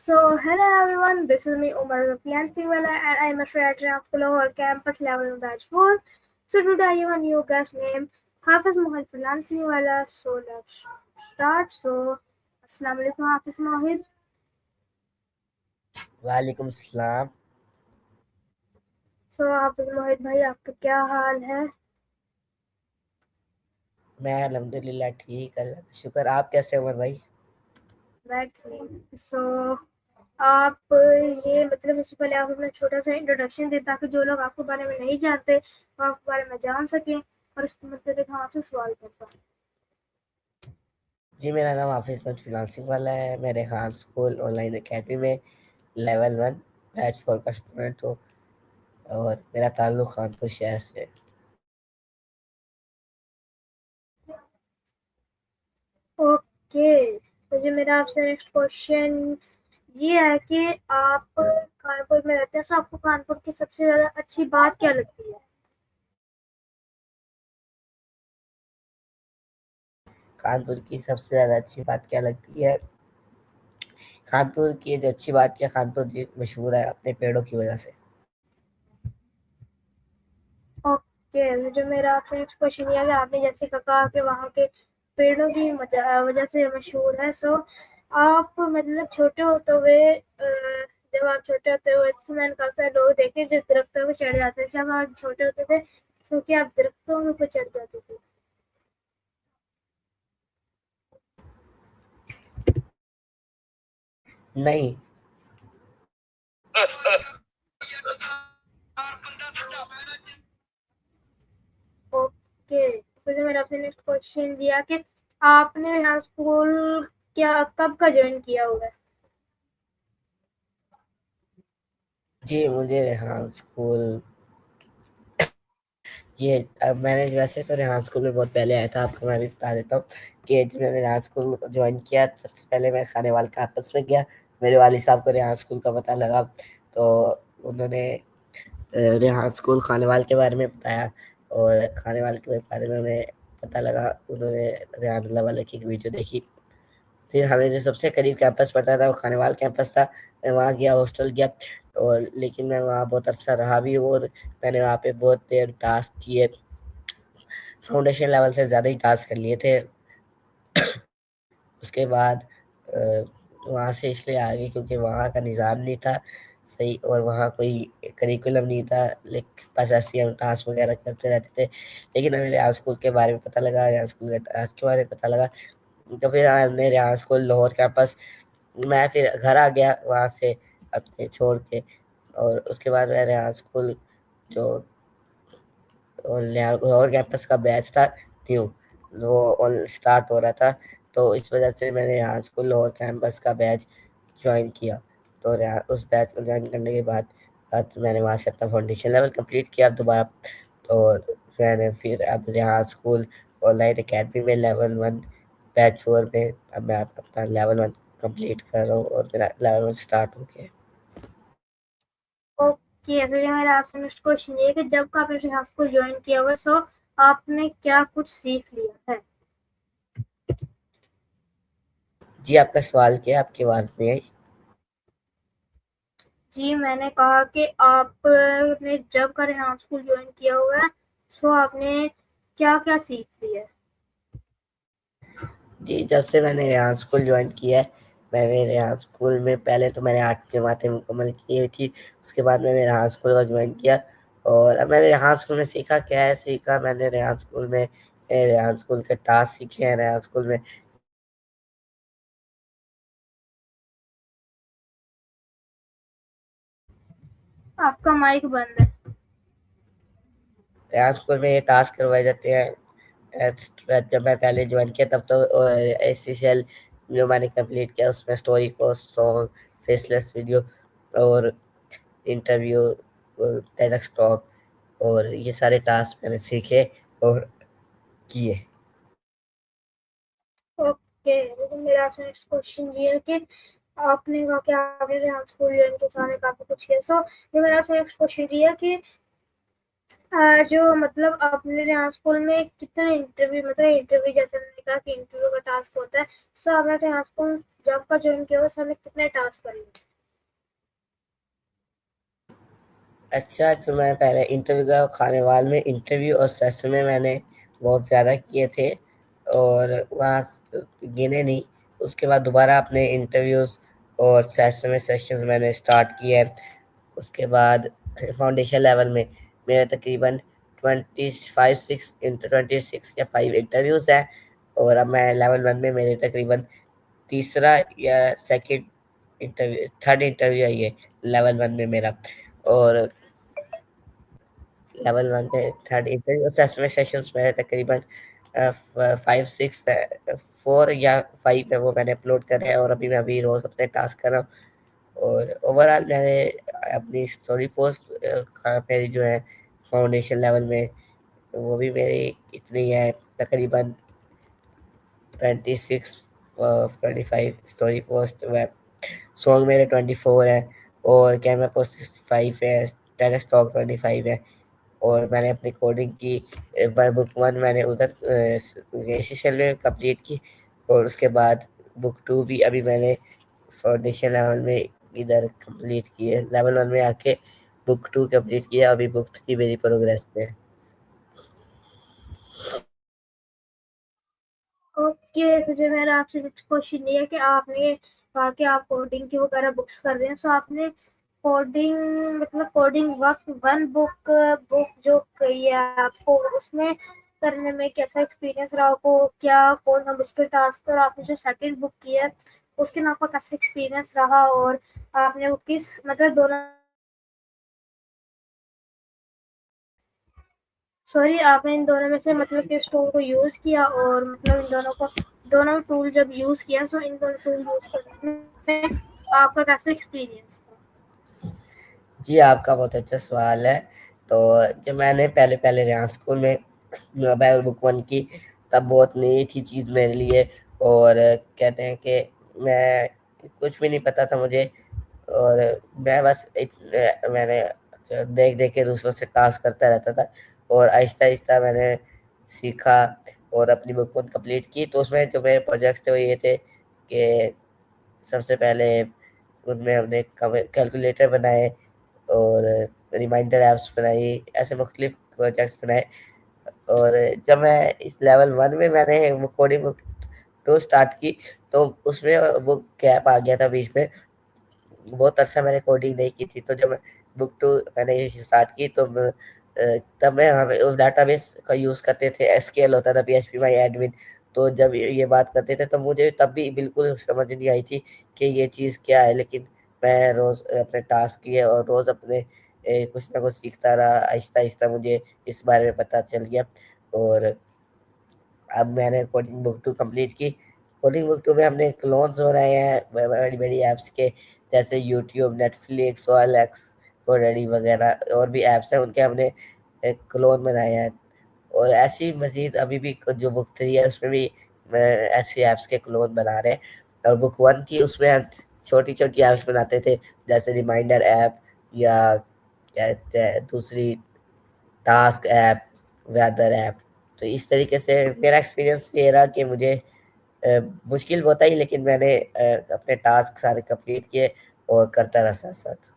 Hello everyone, this is me Umar Rafian Tiwala and I'm a student at Lahore campus level batch 4. So today I have a new guest named Hafiz Mohid Filansiwala. So let's start. Assalamu alaikum Hafiz Mohid. वालेकुम सलाम। Hafiz Mohid भाई आपका क्या हाल है? मैं अल्हम्दुलिल्लाह ठीक, अल्लाह का शुक्र। आप कैसे हो उमर भाई? मैं ठीक। आप ये मतलब इससे पहले आप अपना छोटा सा इंट्रोडक्शन दें ताकि जो लोग आपके बारे में नहीं जानते वो आपके बारे में जान सकें और इसके मतलब हम आपसे सवाल कर पाएँ। जी, मेरा नाम हाफिज़ मत फिलांसिंग वाला है। मैं रेहान स्कूल ऑनलाइन एकेडमी में लेवल 1 बैच 4 का स्टूडेंट हूँ और मेरा ताल्लुक़ कानपुर शहर से है। ओके, तो जो मेरा आपसे नेक्स्ट क्वेश्चन ये है कि आप कानपुर में रहते हैं, तो आपको कानपुर की सबसे ज़्यादा अच्छी बात क्या लगती है? कानपुर की सबसे ज़्यादा अच्छी बात क्या लगती है? कानपुर की जो अच्छी बात क्या, कानपुर जी मशहूर है अपने पेड़ों की वजह से। ओके, तो जो मेरा आपसे नेक्स्ट क्वेश्चन ये है कि आपने जैसे कहा कि वहाँ के पेड़ों की वजह से मशहूर है। आप मतलब छोटे होते हुए जब आप छोटे होते हुए तो मैंने काफ़ी सारे लोग देखे जो दरख्तों पे चढ़ जाते थे। जब आप छोटे होते थे तो क्या आप दरख्तों में ऊपर चढ़ जाते थे? नहीं। ओके, तो जो मैंने अपने नेक्स्ट क्वेश्चन दिया कि आपने यहाँ स्कूल क्या कब का ज्वाइन किया हुआ है? जी, मुझे रेहान स्कूल ये मैंने वैसे तो रेहान स्कूल में बहुत पहले आया था। आपको मैं भी बता देता हूँ कि जब मैंने रेहान स्कूल ज्वाइन किया, सबसे पहले मैं खानेवाल कैंपस में गया। मेरे वालिद साहब को रेहान स्कूल का पता लगा, तो उन्होंने रेहान स्कूल खानेवाल के बारे में बताया और खानेवाल के बारे में उन्हें पता लगा। उन्होंने रेहान अल्लाह वाले की एक वीडियो देखी। फिर हमें जो सबसे करीब कैंपस पड़ता था वो खानेवाल कैंपस था। मैं वहाँ गया, हॉस्टल गया, और लेकिन मैं वहाँ बहुत अरसा रहा भी हूँ और मैंने वहाँ पे बहुत देर टास्क किए। फाउंडेशन लेवल से ज़्यादा ही टास्क कर लिए थे। उसके बाद वहाँ से इसलिए आ गए क्योंकि वहाँ का निज़ाम नहीं था सही और वहाँ कोई करिकुलम नहीं था। लेकिन बस ऐसे ही हम टास्क वगैरह करते रहते थे। लेकिन हमें रेयान स्कूल के बारे में पता लगा, रेयान स्कूल के टास्क के बारे में पता लगा, तो फिर हमने रेयान स्कूल लाहौर कैंपस, मैं फिर घर आ गया वहाँ से अपने छोड़ के। और उसके बाद मैं रेयान स्कूल जो और लाहौर कैंपस का बैच था न्यू, वो स्टार्ट हो रहा था, तो इस वजह से मैंने यहाँ स्कूल लाहौर कैंपस का बैच ज्वाइन किया। तो उस बैच को ज्वाइन करने के बाद मैंने वहाँ से अपना फाउंडेशन लेवल कंप्लीट किया दोबारा। और मैंने फिर अब यहाँ स्कूल ऑनलाइन अकेडमी में लेवल 1 बैच 4 में अब मैं अपना लेवल 1 कंप्लीट कर रहा हूँ और मेरा लेवल 1 स्टार्ट हो गया है। ओके, तो जो मेरा आपसे नेक्स्ट क्वेश्चन ये है कि जब का आपने यहाँ स्कूल ज्वाइन किया हुआ है, आपने क्या कुछ सीख लिया है? जी, आपका सवाल क्या है? आपकी आवाज़ नहीं आई। जी, मैंने कहा कि आपने जब का यहाँ स्कूल ज्वाइन किया हुआ है, आपने क्या क्या सीख लिया है? जी, जब से मैंने रेहान स्कूल जॉइन किया है, मैंने रेहान स्कूल में पहले तो मैंने 8 जमातें मुकम्मल की हुई थी। उसके बाद मैंने रेहान स्कूल को जॉइन किया और अब मैंने रेहान स्कूल में सीखा क्या है, सीखा मैंने रेहान स्कूल में रेहान स्कूल के टास्क सीखे हैं। रेहान स्कूल में आपका माइक बंद है। रेहान स्कूल में ये टास्क करवाए जाते हैं। जब मैं पहले जॉइन किया तब तो एसेंशियल जो मैंने कंप्लीट किया उसमें स्टोरी को सॉन्ग, फेसलेस वीडियो और इंटरव्यू, टेडक्स टॉक और ये सारे टास्क मैंने सीखे और किए। ओके, लेकिन मेरा आपसे नेक्स्ट क्वेश्चन ये है कि आपने कहा कि आपने यहाँ स्कूल ज्वाइन किया, सारे काफ़ी कुछ किया। ये मेरा आपसे नेक्स्ट क्वेश्चन ये है कि जो मतलब आपने यहाँ स्कूल में कितने इंटरव्यू, मतलब इंटरव्यू जैसे मैंने कहा कि इंटरव्यू का टास्क होता है, सो आपने यहाँ स्कूल जब का ज्वाइन किया उस समय कितने टास्क करे? अच्छा, तो मैं पहले इंटरव्यू का खानेवाल में इंटरव्यू और सेशन में मैंने बहुत ज़्यादा किए थे और वहाँ गिने नहीं। उसके बाद दोबारा अपने इंटरव्यूज़ और सेशन में सेशंस मैंने स्टार्ट किए हैं। उसके बाद फाउंडेशन लेवल में मेरे तकरीबन 26 या 5 इंटरव्यूज़ हैं और अब मैं लेवल 1 में मेरे तकरीबन तीसरा या सेकंड इंटरव्यू, थर्ड इंटरव्यू है ये लेवल 1 में मेरा। और लेवल 1 में थर्ड इंटरव्यू असेसमेंट सेशंस में तकरीबन 5 6 4 या 5 है, वो मैंने अपलोड करे हैं और अभी मैं अभी रोज़ अपने टास्क कर रहा हूँ। और ओवरऑल मैंने अपनी स्टोरी पोस्ट मेरी जो है फाउंडेशन लेवल में, वो भी मेरी इतनी है तकरीबन 26 25 स्टोरी पोस्ट। वेब सॉन्ग मेरे 24 है और कैमरा पोस्ट 65 है, टेरेस टॉक 25 है। और मैंने अपनी कोडिंग की बुक 1 मैंने उधर एसीएल में कंप्लीट की और उसके बाद बुक 2 भी अभी मैंने फाउंडेशन लेवल में इधर कंप्लीट की है। लेवल 1 में आके बुक 2 कंप्लीट किया, अभी बुक 3 मेरी प्रोग्रेस में है। ओके, तो जो मेरा आपसे नेक्स्ट क्वेश्चन ये है कि आपने कहा कि आप कोडिंग की वगैरह बुक्स कर रहे हैं, सो आपने कोडिंग, मतलब कोडिंग वक्त वन बुक बुक जो कही है आपको, उसमें करने में कैसा एक्सपीरियंस रहा आपको? क्या कौन सा मुश्किल टास्क, और आपने जो सेकंड बुक की है उसके में आपका कैसा एक्सपीरियंस रहा, और आपने वो किस, मतलब दोनों, सॉरी, आपने इन दोनों में से मतलब किस टूल को यूज़ किया, और मतलब इन दोनों को, दोनों टूल जब यूज़ किया, सो इन दोनों टूल यूज़ करने में आपका कैसा एक्सपीरियंस था? जी, आपका बहुत अच्छा सवाल है। तो जब मैंने पहले-पहले रेहान स्कूल में मोबाइल बुक 1 की, तब बहुत नई थी चीज़ मेरे लिए और कहते हैं कि मैं कुछ भी नहीं पता था मुझे और मैं बस मैंने देख-देख के दूसरों से टास्क करता रहता था और आहिस्ता-आहिस्ता मैंने सीखा और अपनी बुक 1 कंप्लीट की। तो उसमें जो मेरे प्रोजेक्ट्स थे वो ये थे कि सबसे पहले उनमें हमने कैलकुलेटर बनाए और रिमाइंडर ऐप्स बनाई, ऐसे मुख्तलिफ प्रोजेक्ट्स बनाए। और जब मैं इस लेवल 1 में मैंने वो कोडिंग बुक 2 स्टार्ट की, तो उसमें वो गैप आ गया था बीच में। बहुत अरसा मैंने कोडिंग नहीं की थी, तो जब बुक 2 मैंने स्टार्ट की तो तब मैं हमें उस डाटाबेस का यूज़ करते थे, एसक्यूएल होता था, पीएचपी माई एडमिन। तो जब ये बात करते थे तो मुझे तब भी बिल्कुल समझ नहीं आई थी कि ये चीज़ क्या है, लेकिन मैं रोज़ अपने टास्क किए और रोज़ अपने कुछ ना कुछ सीखता रहा। आहिस्ता-आहिस्ता मुझे इस बारे में पता चल गया और अब मैंने कोडिंग बुक 2 कंप्लीट की। कोडिंग बुक 2 में हमने क्लोन्स बनाए हैं बड़ी-बड़ी ऐप्स के, जैसे यूट्यूब, नेटफ्लिक्स, ओएलएक्स, कोडेडी वगैरह और भी ऐप्स हैं, उनके हमने क्लोन बनाए हैं। और ऐसी मज़ीद अभी भी जो बुक 3 है उसमें भी ऐसी ऐप्स के क्लोन बना रहे हैं। और बुक 1 थी उसमें हम छोटी-छोटी ऐप्स बनाते थे, जैसे रिमाइंडर ऐप या क्या कहते हैं दूसरी टास्क ऐप, वेदर ऐप। तो इस तरीके से मेरा एक्सपीरियंस ये रहा कि मुझे मुश्किल बहुत आई, लेकिन मैंने अपने टास्क सारे कंप्लीट किए और करता रहा साथ-साथ।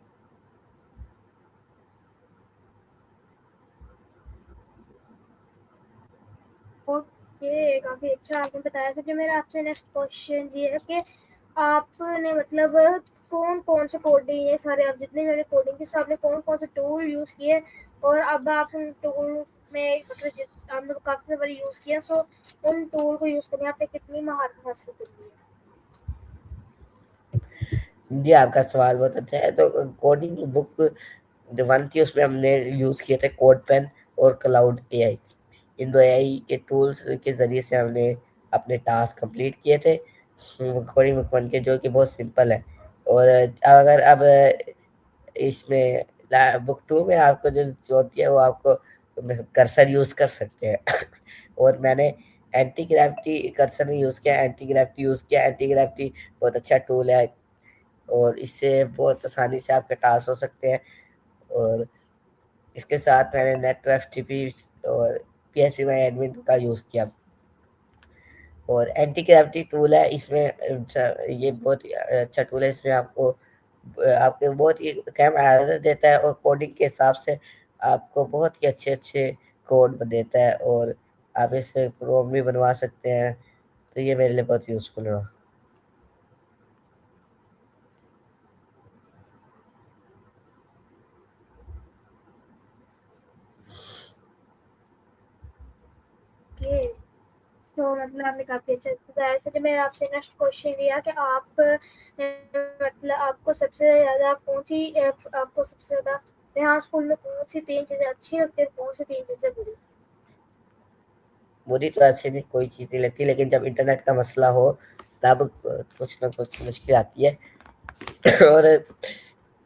ओके, काफ़ी अच्छा आपने बताया। तो जो मेरा आपसे नेक्स्ट क्वेश्चन ये है कि आपने मतलब कौन-कौन से कोडिंग, ये सारे आप जितने भी मैंने कोडिंग की, सो आपने कौन-कौन से टूल यूज़ किए, और अब आप उन टूल में मतलब आपने काफ़ी बार यूज़ किया, सो उन टूल को यूज़ करने में आपने कितनी महारत हासिल कर ली है? जी, आपका सवाल बहुत अच्छा है। तो कोडिंग की बुक जो 1 थी उसमें हमने यूज़ किए थे कोडपेन और क्लाउड एआई। इन 2 एआई के टूल्स के ज़रिए से हमने अपने टास्क कंप्लीट किए थे। कोडिंग बुक 1 के, जो कि बहुत सिंपल है। और अगर अब इसमें बुक 2 में आपको जो होती है वो आपको कर्सर यूज़ कर सकते हैं। और मैंने एंटी ग्रेविटी कर्सर नहीं यूज़ किया, एंटी ग्रेविटी यूज़ किया। एंटी ग्रेविटी बहुत अच्छा टूल है और इससे बहुत आसानी से आपके टास्क हो सकते हैं। और इसके साथ मैंने नेट एफटीपी और पीएचपी माई एडमिन का यूज़ किया। और एंटी ग्रेविटी टूल है इसमें, ये बहुत ही अच्छा टूल है। इसमें आपको आपके बहुत ही कम एरर देता है और कोडिंग के हिसाब से आपको बहुत ही अच्छे अच्छे कोड देता है, और आप इससे प्रोम भी बनवा सकते हैं। तो ये मेरे लिए बहुत यूज़फुल रहा। ओके। तो मतलब आपने काफ़ी अच्छा बताया। इसलिए मेरा आपसे नेक्स्ट क्वेश्चन ये है कि आप मतलब आपको सबसे ज़्यादा कौन सी आपको सबसे ज़्यादा यहाँ स्कूल में कौन सी 3 चीज़ें अच्छी लगती हैं, कौन सी 3 चीज़ें बुरी? बुरी तो ऐसे भी कोई चीज़ नहीं लगती, लेकिन जब इंटरनेट का मसला हो तब कुछ ना कुछ मुश्किल आती है। और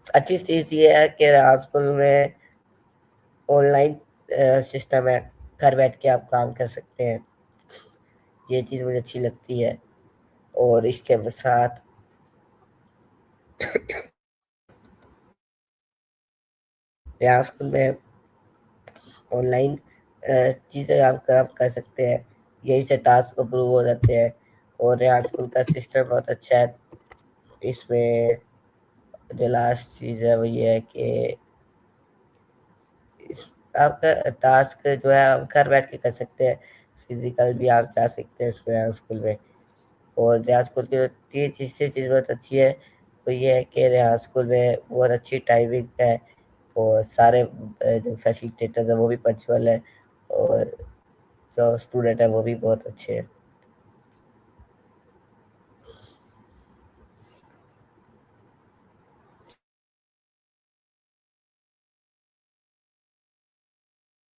अच्छी चीज़ ये है कि आजकल में ऑनलाइन सिस्टम है, घर बैठ के आप काम कर सकते हैं। ये चीज़ मुझे अच्छी लगती है। और इसके साथ यहाँ स्कूल में ऑनलाइन चीज़ें आप काम कर सकते हैं, यही से टास्क अप्रूव हो जाते हैं। और यहाँ स्कूल का सिस्टम बहुत अच्छा है। इसमें जो लास्ट चीज़ है वो ये है कि इस आपका टास्क जो है आप घर बैठ के कर सकते हैं, फिजिकल भी आप जा सकते हैं इसको यहाँ स्कूल में। और रियाज स्कूल की जो तीसरी चीज़ बहुत अच्छी है वो ये है कि रियाज स्कूल में बहुत अच्छी टाइमिंग है, और सारे जो फैसिलिटेटर्स हैं वो भी पंचुअल है, और जो स्टूडेंट है वो भी बहुत अच्छे हैं।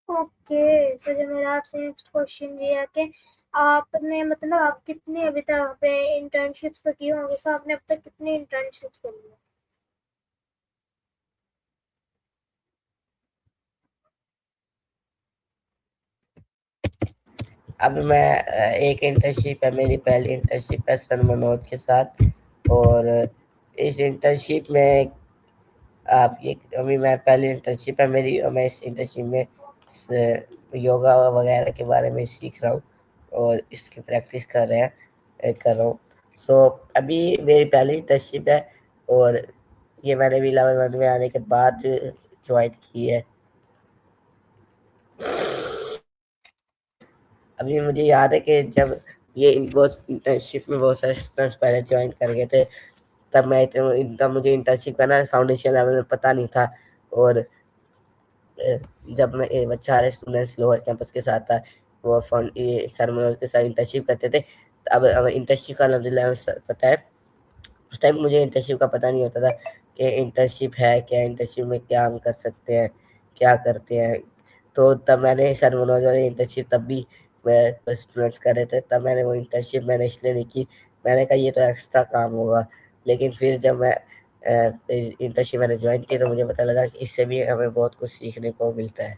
ओके। सो जो मेरा आपसे नेक्स्ट क्वेश्चन ये है कि आपने मतलब आप कितनी अभी तक अपने इंटर्नशिप्स तो की होंगी, सो आपने अब तक कितनी इंटर्नशिप्स करी है? अब मैं एक इंटर्नशिप है, मेरी पहली इंटर्नशिप है सर मनोज के साथ। और इस इंटर्नशिप में आप ये अभी मैं पहली इंटर्नशिप है मेरी, और मैं इस इंटर्नशिप में योगा वगैरह के बारे में सीख रहा हूँ और इसकी प्रैक्टिस कर रहा हूँ। सो अभी मेरी पहली इंटर्नशिप है, और ये मैंने भी 11 में आने के बाद ज्वाइन की है। अभी मुझे याद है कि जब ये बहुत इंटर्नशिप में बहुत सारे स्टूडेंट्स पहले ज्वाइन कर गए थे, तब मुझे इंटर्नशिप का ना फाउंडेशन लेवल में पता नहीं था। और जब मैं बच्चा सारे स्टूडेंट्स लोअर कैंपस के साथ था, वो ये सर मनोज के साथ इंटर्नशिप करते थे। अब इंटर्नशिप का अलहमदिल्ला पता है। उस टाइम मुझे इंटर्नशिप का पता नहीं होता था कि इंटर्नशिप है क्या, इंटर्नशिप में क्या हम कर सकते हैं, क्या करते हैं। तो तब मैंने सर मनोज वाली इंटर्नशिप तब भी स्टूडेंट्स कर रहे थे, तब मैंने वो इंटर्नशिप मैंने इसलिए नहीं की। मैंने कहा ये तो एक्स्ट्रा काम होगा। लेकिन फिर जब मैं इंटर्नशिप मैंने ज्वाइन की तो मुझे पता लगा कि इससे भी हमें बहुत कुछ सीखने को मिलता है।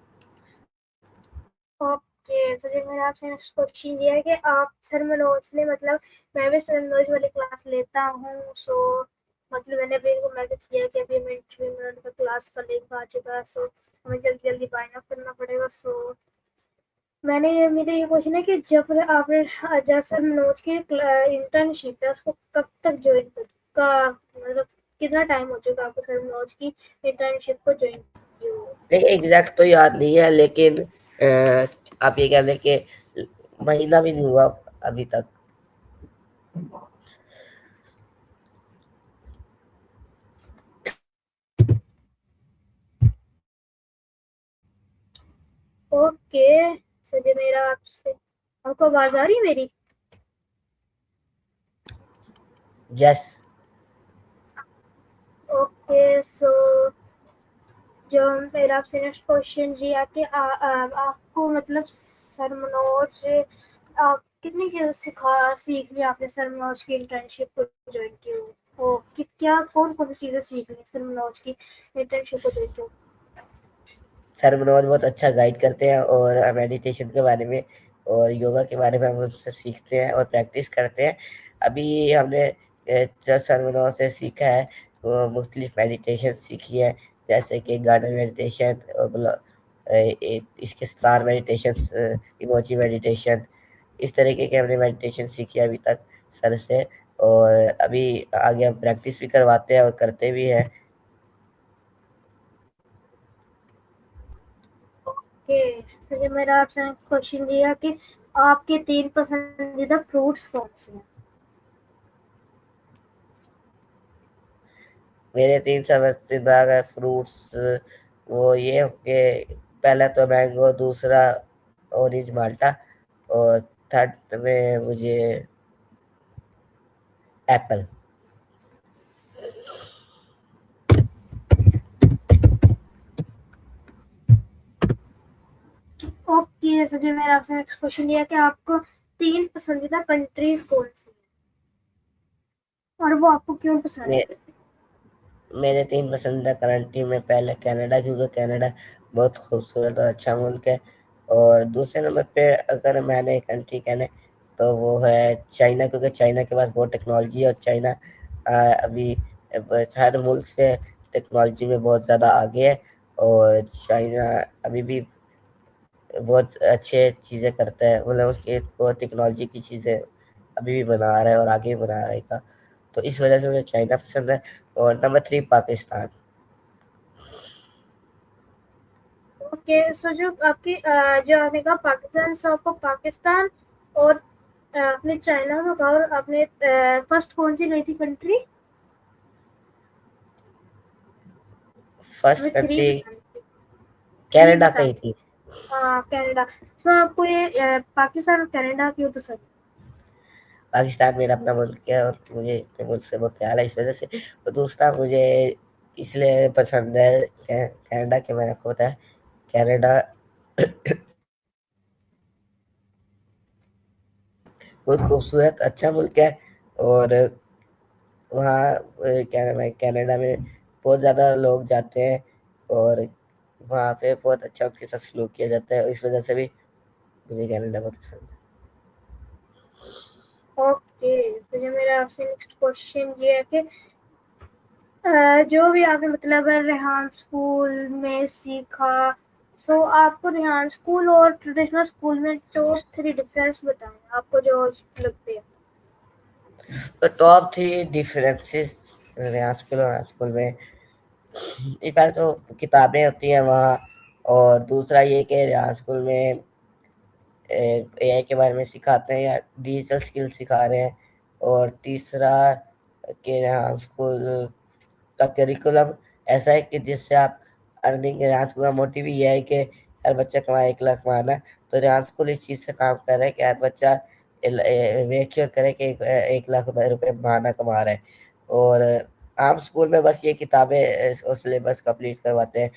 ओके। तो जो मेरा आपसे नेक्स्ट क्वेश्चन ये है कि आप सर मनोज ने मतलब मैं भी सर मनोज वाली क्लास लेता हूँ, सो मतलब मैंने अभी इनको मैसेज किया कि अभी मैं 3 मिनट का क्लास का लिंक आ चुका है, सो हमें जल्दी जल्दी बाइन अप करना पड़ेगा। सो मेरा ये क्वेश्चन है कि जब आपने जब सर मनोज की इंटर्नशिप है उसको कब तक ज्वाइन का मतलब कितना टाइम हो चुका आपको सर मनोज की इंटर्नशिप को ज्वाइन किए हुए? देखिए एग्जैक्ट तो याद नहीं है, लेकिन आप ये कह लें कि महीना भी नहीं हुआ अभी तक। ओके। सो जो मेरा आपसे आपको आवाज आ रही है मेरी? यस। ओके। सो जो मेरा आपसे नेक्स्ट क्वेश्चन ये है कि आपको मतलब सर मनोज से आप कितनी चीज़ें सीख ली आपने सर मनोज की इंटर्नशिप को ज्वाइन की हो कि क्या कौन कौन सी चीज़ें सीख ली सर मनोज की इंटर्नशिप को ज्वाइन की? सर मनोज बहुत अच्छा गाइड करते हैं, और मेडिटेशन के बारे में और योगा के बारे में हम उनसे सीखते हैं और प्रैक्टिस करते हैं। अभी हमने जो सर मनोज से सीखा है वो मुख्तलिफ मेडिटेशन सीखी है, जैसे कि गार्डन मेडिटेशन और इसके स्टार मेडिटेशन, इमोजी मेडिटेशन, इस तरीके के हमने मेडिटेशन सीखी अभी तक सर से। और अभी आगे हम प्रैक्टिस भी करवाते हैं और करते भी हैं। ओके, तो जो मेरा आपसे क्वेश्चन ये है कि आपके 3 पसंदीदा फ्रूट्स कौन-से हैं? मेरे 3 पसंदीदा अगर फ्रूट्स वो ये होंगे, पहला तो मैंगो, दूसरा ऑरेंज माल्टा और थर्ड में मुझे एप्पल। ओके, तो जो मेरा आपसे नेक्स्ट क्वेश्चन ये है कि आपको 3 पसंदीदा कंट्रीज़ कौन-सी हैं? और वो आपको क्यों पसंद मे है? मेरे 3 पसंदीदा कंट्री में पहले कनाडा, क्योंकि कनाडा बहुत खूबसूरत और अच्छा मुल्क है। और दूसरे नंबर पे अगर मैंने कंट्री कहना है तो वो है चाइना, क्योंकि चाइना के पास बहुत टेक्नोलॉजी है और चाइना अभी हर मुल्क से टेक्नोलॉजी में बहुत ज़्यादा आगे है। और चाइना अभी भी बहुत अच्छे चीज़ें करता है, मतलब उसकी बहुत टेक्नोलॉजी की चीज़ें अभी भी बना रहा है और आगे भी बना रहेगा। तो इस वजह से मुझे चाइना पसंद है। और नंबर 3 पाकिस्तान। ओके, सो जो आपकी जो आपने कहा पाकिस्तान, सो आपको पाकिस्तान और आपने चाइना का कहा और आपने फर्स्ट कौन सी गई थी कंट्री? फर्स्ट हमें 3 कंट्री बतानी थी। 3 कनाडा बतानी कही थी। थी। कनाडा। सो आपको ये पाकिस्तान और कनाडा क्यों पसंद है? पाकिस्तान मेरा अपना मुल्क है और मुझे अपने मुल्क से बहुत प्यार है इस वजह से। और दूसरा मुझे इसलिए पसंद है कनाडा के, मैंने आपको बताया कनाडा बहुत खूबसूरत अच्छा मुल्क है। और वहाँ क्या नाम है, कनाडा में बहुत ज़्यादा लोग जाते हैं और वहाँ पे बहुत अच्छा उनके साथ सलूक किया जाता है। इस वजह से भी मुझे कनाडा बहुत पसंद है। ओके, तो जो मेरा आपसे नेक्स्ट क्वेश्चन ये है कि जो भी आपने मतलब रेहान स्कूल में सीखा, सो आपको रेहान स्कूल और ट्रेडिशनल स्कूल में टॉप 3 डिफरेंस बताएं आपको जो लगते हैं। तो टॉप 3 डिफरेंसेस यहाँ स्कूल और स्कूल में, एक बार तो किताबें होती हैं वहाँ। और दूसरा ये कि यहाँ स्कूल में एआई के बारे में सिखाते हैं या डिजिटल स्किल सिखा रहे हैं। और तीसरा कि यहाँ स्कूल का करिकुलम ऐसा है कि जिससे आप अर्निंग, यहाँ स्कूल का मोटिव ये है कि हर बच्चा कमाए, 1 लाख कमाना। तो यहाँ स्कूल इस चीज़ से काम कर रहा है कि हर बच्चा मेक श्योर करे कि 1 लाख रुपए महीना कमा रहा है। और आम स्कूल में बस ये किताबें और सिलेबस कंप्लीट करवाते हैं,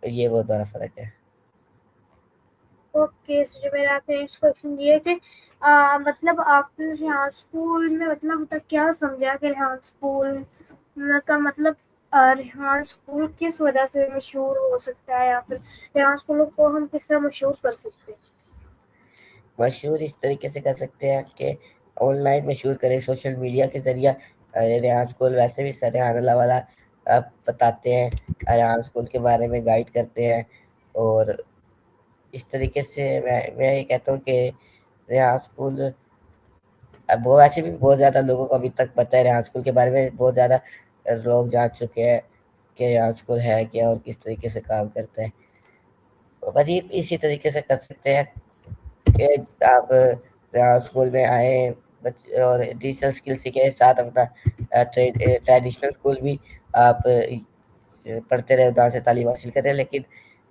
ये बहुत बड़ा फ़र्क है। ओके, सो जो मेरा आपसे नेक्स्ट क्वेश्चन ये है कि मतलब आपने रेहान स्कूल में मतलब तक क्या समझा कि रेहान स्कूल का मतलब रेहान स्कूल किस वजह से मशहूर हो सकता है या फिर रेहान स्कूल को हम किस तरह मशहूर कर सकते हैं? मशहूर इस तरीके से कर सकते हैं कि ऑनलाइन मशहूर करें, सोशल मीडिया के ज़रिए। रेहान स्कूल वैसे भी सर रेहान अल्लाह वाला बताते हैं, रेहान स्कूल के बारे में गाइड करते हैं। और इस तरीके से मैं ये कहता हूँ कि रेहान स्कूल, अब वो वैसे भी बहुत ज़्यादा लोगों को अभी तक पता है रेहान स्कूल के बारे में, बहुत ज़्यादा लोग जान चुके हैं कि रेहान स्कूल है क्या और किस तरीके से काम करता है। तो बस ये इसी तरीके से कर सकते हैं कि आप स्कूल में आए बच्चे और डिजिटल स्किल सीखे, साथ अपना ट्रेडिशनल स्कूल भी आप पढ़ते रहे, उधर से तालीम हासिल करें, लेकिन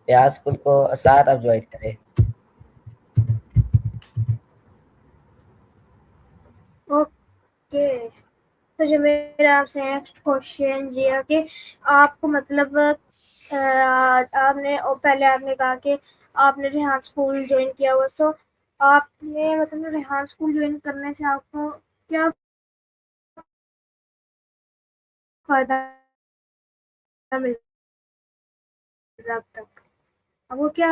रियाज स्कूल को साथ आप ज्वाइन करें। ओके, तो जो मेरा आपसे नेक्स्ट क्वेश्चन ये है कि आपको मतलब आपने और पहले आपने कहा कि आपने रेहान स्कूल ज्वाइन किया हुआ, तो आपने मतलब रेहान स्कूल ज्वाइन करने से आपको क्या फ़ायदा मिल रहा है अब तक? आपको क्या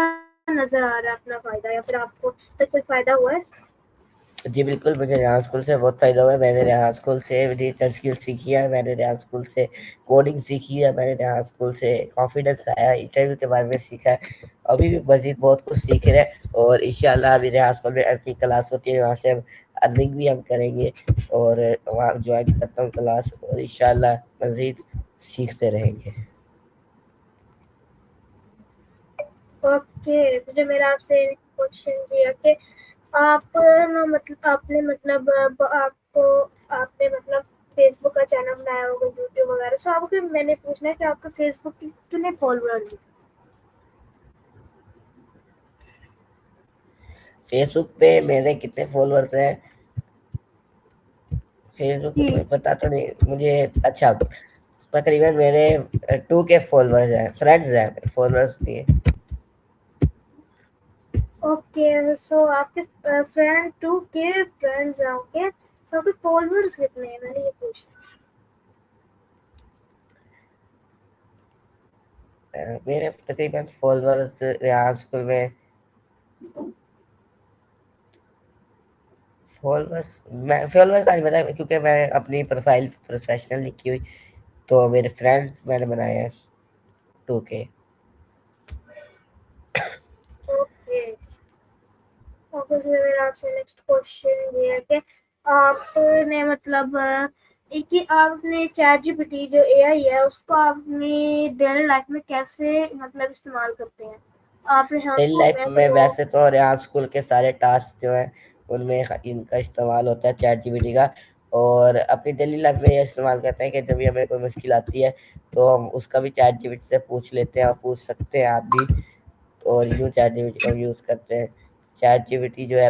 नज़र आ रहा है अपना फ़ायदा या फिर आपको तक कोई फ़ायदा हुआ है? जी बिल्कुल, मुझे रेहान स्कूल से बहुत फ़ायदा हुआ है। मैंने रेहान स्कूल से डिजिटल स्किल सीखी है, मैंने रेहान स्कूल से कोडिंग सीखी है, मैंने रेहान स्कूल से कॉन्फिडेंस आया, इंटरव्यू के बारे में सीखा है। अभी भी मज़ीद बहुत कुछ सीख रहे हैं और इंशाल्लाह अभी रेहान स्कूल में अर्निंग क्लास होती है, वहाँ से हम अर्निंग भी हम करेंगे और वहाँ जॉइन करता हूँ क्लास और इंशाल्लाह मज़ीद सीखते रहेंगे। ओके, मुझे मेरा आपसे क्वेश्चन ये है कि आप ना मतलब आपने मतलब आपको आपने मतलब फेसबुक का चैनल बनाया होगा, यूट्यूब वगैरह, सो आपको मैंने पूछना है कि आपके फेसबुक के कितने फॉलोअर्स हैं? फेसबुक पे मेरे कितने फॉलोअर्स हैं फेसबुक पे जी। मुझे पता तो नहीं मुझे। अच्छा, तकरीबन मेरे 2 के फॉलोअर्स हैं, फ्रेंड्स हैं, फॉलोअर्स नहीं है। ओके, सो आपके फ्रेंड 2 के फ्रेंड्स हैं, ओके, सो आपके फॉलोअर्स कितने हैं, मैंने ये पूछा। मेरे तकरीबन फॉलोअर्स यहाँ स्कूल में फॉलोअर्स का नहीं पता क्योंकि मैं अपनी प्रोफाइल प्रोफेशनल लिखी हुई, तो मेरे फ्रेंड्स मैंने बनाए हैं 2 के। ओके। ओके, सो मेरा आपसे नेक्स्ट क्वेश्चन ये है कि आपने मतलब एक ही आपने चैट जीपीटी जो एआई है उसको आपने डेली लाइफ में कैसे मतलब इस्तेमाल करते हैं? आपने हाँ डेली स्कूल लाइफ में में तो वैसे तो यहाँ स्कूल के सारे टास्क जो हैं उनमें इनका इस्तेमाल होता है चैट जीपीटी का। और अपनी डेली लाइफ में ये इस्तेमाल करते हैं कि जब भी हमें कोई मुश्किल आती है तो हम उसका भी चैट जीपीटी से पूछ लेते हैं और पूछ सकते हैं आप भी। और यूँ चैट जीपीटी का यूज़ करते हैं। चैट जीपीटी जो है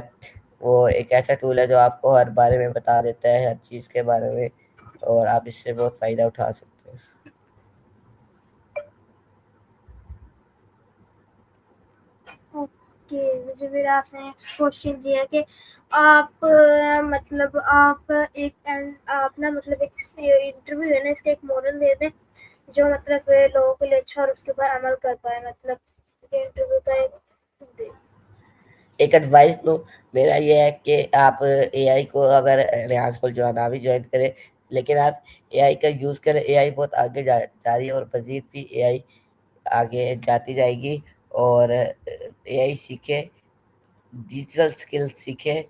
वो एक ऐसा टूल है जो आपको हर बारे में बता देता है, हर चीज़ के बारे में, और आप इससे बहुत फ़ायदा उठा सकते हैं। ओके, मुझे मेरा आपसे नेक्स्ट क्वेश्चन ये है कि आप मतलब आप आप ना मतलब एक इंटरव्यू है ना इसका एक मॉडल दे दें जो मतलब लोगों के लिए अच्छा और उसके ऊपर अमल कर पाए, मतलब इंटरव्यू का एक दे। एक एडवाइस तो मेरा ये है कि आप एआई को अगर रेहान स्कूल जो है ना भी ज्वाइन करें, लेकिन आप एआई का यूज़ करें। एआई बहुत आगे जा रही है और मज़ीद भी एआई आगे जाती जाएगी। और एआई सीखें, डिजिटल स्किल्स सीखें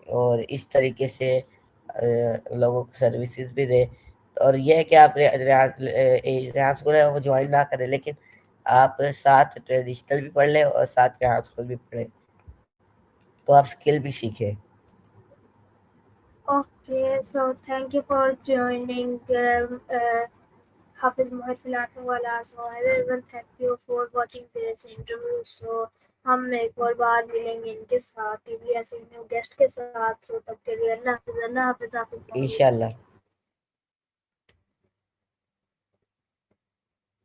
और इस तरीके से लोगों को सर्विसेज भी दें। और ये है कि आप रेहान स्कूल है वो ज्वाइन ना करें, लेकिन आप साथ ट्रेडिशनल भी पढ़ लें और साथ रेहान स्कूल भी पढ़ें, तो आप स्किल भी सीखें। Okay, so thank you for joining Hafiz Mohit Filatwala. So I will thank you for watching this interview. So हम एक और बार मिलेंगे इनके साथ ही भी ऐसे न्यू गेस्ट के साथ। सो तब के लिए अल्लाह हाफिज, अल्लाह हाफिज, हाफिज। इंशाल्लाह।